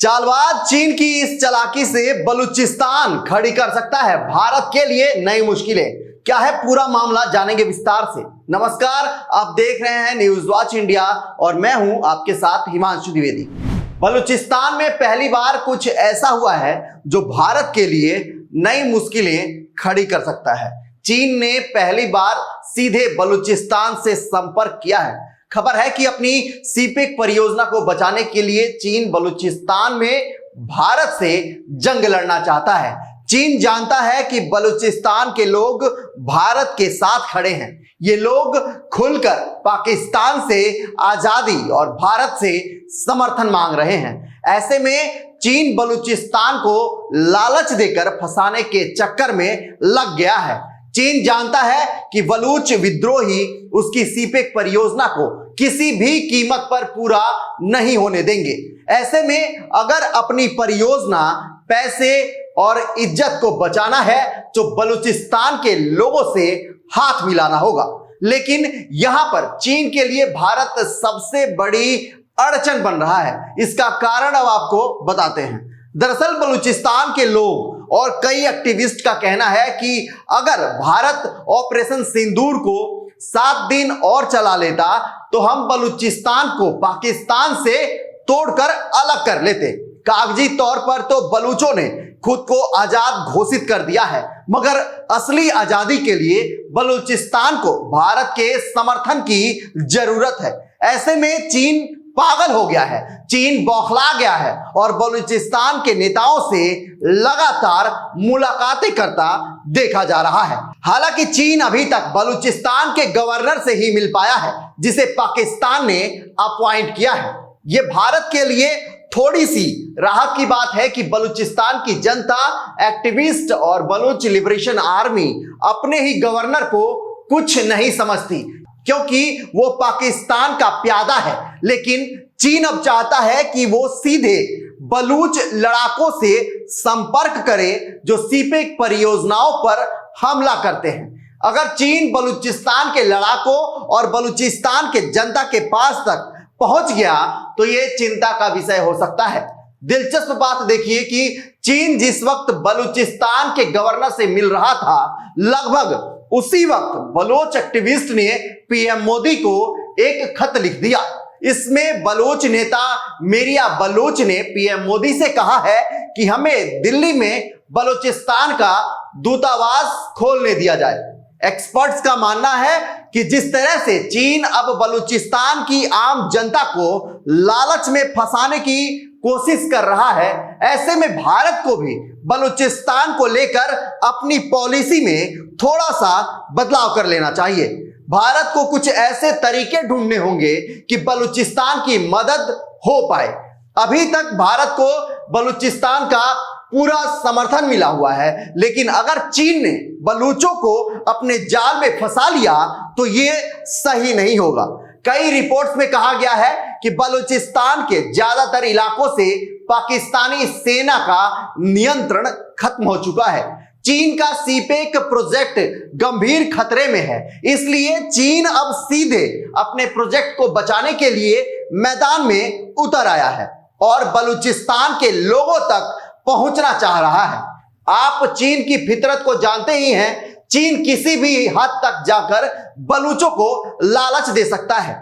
चालबाज चीन की इस चालाकी से बलूचिस्तान खड़ी कर सकता है भारत के लिए नई मुश्किलें। क्या है पूरा मामला, जानेंगे विस्तार से। नमस्कार, आप देख रहे हैं न्यूज वॉच इंडिया और मैं हूं आपके साथ हिमांशु द्विवेदी। बलूचिस्तान में पहली बार कुछ ऐसा हुआ है जो भारत के लिए नई मुश्किलें खड़ी कर सकता है। चीन ने पहली बार सीधे बलूचिस्तान से संपर्क किया है। खबर है कि अपनी सीपेक परियोजना को बचाने के लिए चीन बलूचिस्तान में भारत से जंग लड़ना चाहता है। चीन जानता है कि बलूचिस्तान के लोग भारत के साथ खड़े हैं। ये लोग खुलकर पाकिस्तान से आजादी और भारत से समर्थन मांग रहे हैं। ऐसे में चीन बलूचिस्तान को लालच देकर फंसाने के चक्कर में लग गया है। चीन जानता है कि बलूच विद्रोही उसकी सीपेक परियोजना को किसी भी कीमत पर पूरा नहीं होने देंगे। ऐसे में अगर अपनी परियोजना, पैसे और इज्जत को बचाना है तो बलूचिस्तान के लोगों से हाथ मिलाना होगा। लेकिन यहां पर चीन के लिए भारत सबसे बड़ी अड़चन बन रहा है। इसका कारण अब आपको बताते हैं। दरअसल बलूचिस्तान के लोग और कई एक्टिविस्ट का कहना है कि अगर भारत ऑपरेशन सिंदूर को 7 दिन और चला लेता तो हम बलूचिस्तान को पाकिस्तान से तोड़कर अलग कर लेते। कागजी तौर पर तो बलूचों ने खुद को आजाद घोषित कर दिया है, मगर असली आजादी के लिए बलूचिस्तान को भारत के समर्थन की जरूरत है। ऐसे में चीन पागल हो गया है, चीन बौखला गया है और बलूचिस्तान के नेताओं से लगातार मुलाकातें करता देखा जा रहा है। हालांकि चीन अभी तक बलूचिस्तान के गवर्नर से ही मिल पाया है, जिसे पाकिस्तान ने अपॉइंट किया है। यह भारत के लिए थोड़ी सी राहत की बात है कि बलूचिस्तान की जनता, एक्टिविस्ट और बलूच लिबरेशन आर्मी अपने ही गवर्नर को कुछ नहीं समझती, क्योंकि वो पाकिस्तान का प्यादा है। लेकिन चीन अब चाहता है कि वो सीधे बलूच लड़ाकों से संपर्क करे जो सीपेक परियोजनाओं पर हमला करते हैं। अगर चीन बलूचिस्तान के लड़ाकों और बलूचिस्तान के जनता के पास तक पहुंच गया तो ये चिंता का विषय हो सकता है। दिलचस्प बात देखिए कि चीन जिस वक्त बलूचिस्तान के गवर्नर से मिल रहा था, लगभग उसी वक्त बलोच एक्टिविस्ट ने पीएम मोदी को एक खत लिख दिया। इसमें बलोच नेता मिरिया बलोच ने पीएम मोदी से कहा है कि हमें दिल्ली में बलूचिस्तान का दूतावास खोलने दिया जाए। एक्सपर्ट्स का मानना है कि जिस तरह से चीन अब बलूचिस्तान की आम जनता को लालच में फंसाने की कोशिश कर रहा है, ऐसे में भारत को भी बलूचिस्तान को लेकर अपनी पॉलिसी में थोड़ा सा बदलाव कर लेना चाहिए। भारत को कुछ ऐसे तरीके ढूंढने होंगे कि बलूचिस्तान की मदद हो पाए। अभी तक भारत को बलूचिस्तान का पूरा समर्थन मिला हुआ है, लेकिन अगर चीन ने बलूचों को अपने जाल में फंसा लिया तो ये सही नहीं होगा। कई रिपोर्ट्स में कहा गया है कि बलूचिस्तान के ज्यादातर इलाकों से पाकिस्तानी सेना का नियंत्रण खत्म हो चुका है। चीन का सीपेक प्रोजेक्ट गंभीर खतरे में है, इसलिए चीन अब सीधे अपने प्रोजेक्ट को बचाने के लिए मैदान में उतर आया है और बलूचिस्तान के लोगों तक पहुंचना चाह रहा है। आप चीन की फितरत को जानते ही हैं। चीन किसी भी हद तक जाकर बलूचों को लालच दे सकता है।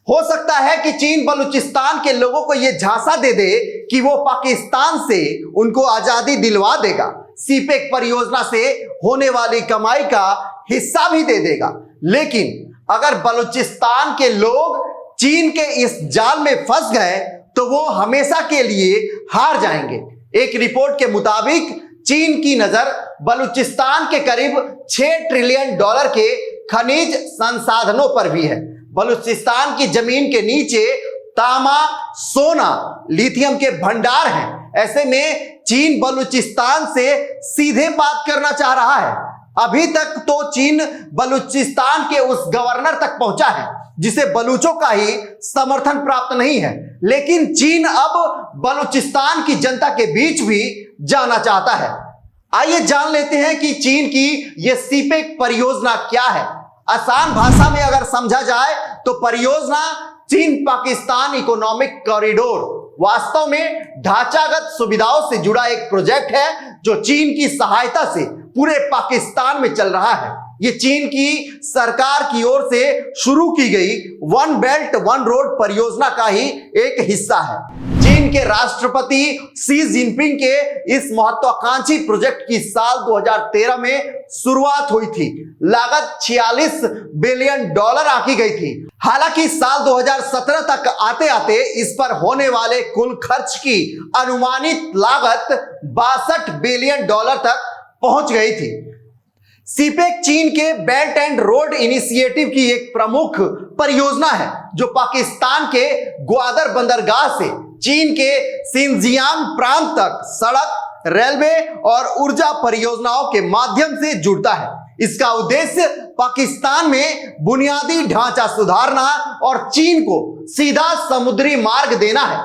हो सकता है कि चीन बलूचिस्तान के लोगों को यह झांसा दे दे कि वो पाकिस्तान से उनको आजादी दिलवा देगा, सीपेक परियोजना से होने वाली कमाई का हिस्सा भी दे देगा। लेकिन अगर बलूचिस्तान के लोग चीन के इस जाल में फंस गए तो वो हमेशा के लिए हार जाएंगे। एक रिपोर्ट के मुताबिक चीन की नजर बलूचिस्तान के करीब $6 ट्रिलियन के खनिज संसाधनों पर भी है। बलूचिस्तान की जमीन के नीचे तांबा, सोना, लिथियम के भंडार हैं। ऐसे में चीन बलूचिस्तान से सीधे बात करना चाह रहा है। अभी तक तो चीन बलूचिस्तान के उस गवर्नर तक पहुंचा है जिसे बलूचों का ही समर्थन प्राप्त नहीं है, लेकिन चीन अब बलूचिस्तान की जनता के बीच भी जाना चाहता है। आइए जान लेते हैं कि चीन की यह सीपेक परियोजना क्या है। आसान भाषा में अगर समझा जाए तो परियोजना चीन पाकिस्तान इकोनॉमिक कॉरिडोर वास्तव में ढांचागत सुविधाओं से जुड़ा एक प्रोजेक्ट है जो चीन की सहायता से पूरे पाकिस्तान में चल रहा है। ये चीन की सरकार की ओर से शुरू की गई वन बेल्ट वन रोड परियोजना का ही एक हिस्सा है। चीन के राष्ट्रपति शी जिनपिंग के इस महत्वाकांक्षी प्रोजेक्ट की साल 2013 में शुरुआत हुई थी। लागत $46 बिलियन आंकी गई थी। हालांकि साल 2017 तक आते आते इस पर होने वाले कुल खर्च की अनुमानित लागत $62 बिलियन तक पहुंच गई थी। सीपेक चीन के बेल्ट एंड रोड इनिशिएटिव की एक प्रमुख परियोजना है जो पाकिस्तान के ग्वादर बंदरगाह से चीन के शिनजियांग प्रांत तक सड़क, रेलवे और ऊर्जा परियोजनाओं के माध्यम से जुड़ता है। इसका उद्देश्य पाकिस्तान में बुनियादी ढांचा सुधारना और चीन को सीधा समुद्री मार्ग देना है।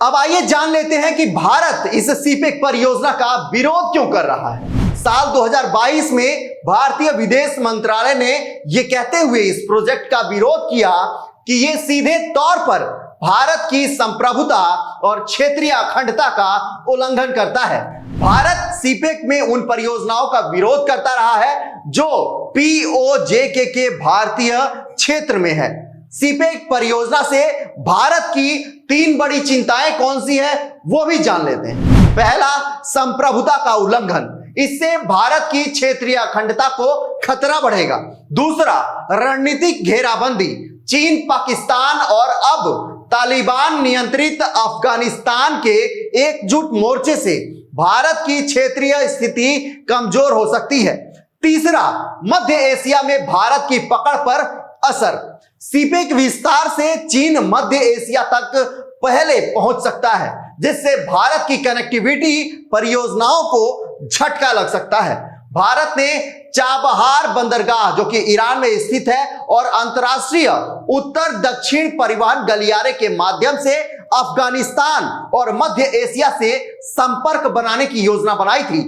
अब आइए जान लेते हैं कि भारत इस सीपेक परियोजना का विरोध क्यों कर रहा है। साल 2022 में भारतीय विदेश मंत्रालय ने यह कहते हुए इस प्रोजेक्ट का विरोध किया कि यह सीधे तौर पर भारत की संप्रभुता और क्षेत्रीय अखंडता का उल्लंघन करता है। भारत सीपेक में उन परियोजनाओं का विरोध करता रहा है जो POJK के भारतीय क्षेत्र में है। सीपेक परियोजना से भारत की 3 बड़ी चिंताएं कौन सी है वो भी जान लेते हैं। पहला, संप्रभुता का उल्लंघन। इससे भारत की क्षेत्रीय अखंडता को खतरा बढ़ेगा। दूसरा, रणनीतिक घेराबंदी। चीन, पाकिस्तान और अब तालिबान नियंत्रित अफगानिस्तान के एकजुट मोर्चे से भारत की क्षेत्रीय स्थिति कमजोर हो सकती है। तीसरा, मध्य एशिया में भारत की पकड़ पर असर। सीपेक विस्तार से चीन मध्य एशिया तक पहले पहुंच सकता है जिससे भारत की कनेक्टिविटी परियोजनाओं को झटका लग सकता है। भारत ने चाबहार बंदरगाह जो कि ईरान में स्थित है और अंतरराष्ट्रीय उत्तर दक्षिण परिवहन गलियारे के माध्यम से अफगानिस्तान और मध्य एशिया से संपर्क बनाने की योजना बनाई थी।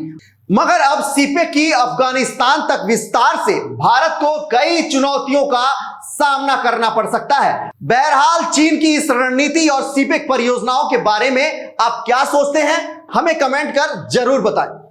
मगर अब सीपेक की अफगानिस्तान तक विस्तार से भारत को कई चुनौतियों का सामना करना पड़ सकता है। बहरहाल चीन की इस रणनीति और सीपेक परियोजनाओं के बारे में आप क्या सोचते हैं, हमें कमेंट कर जरूर बताएं।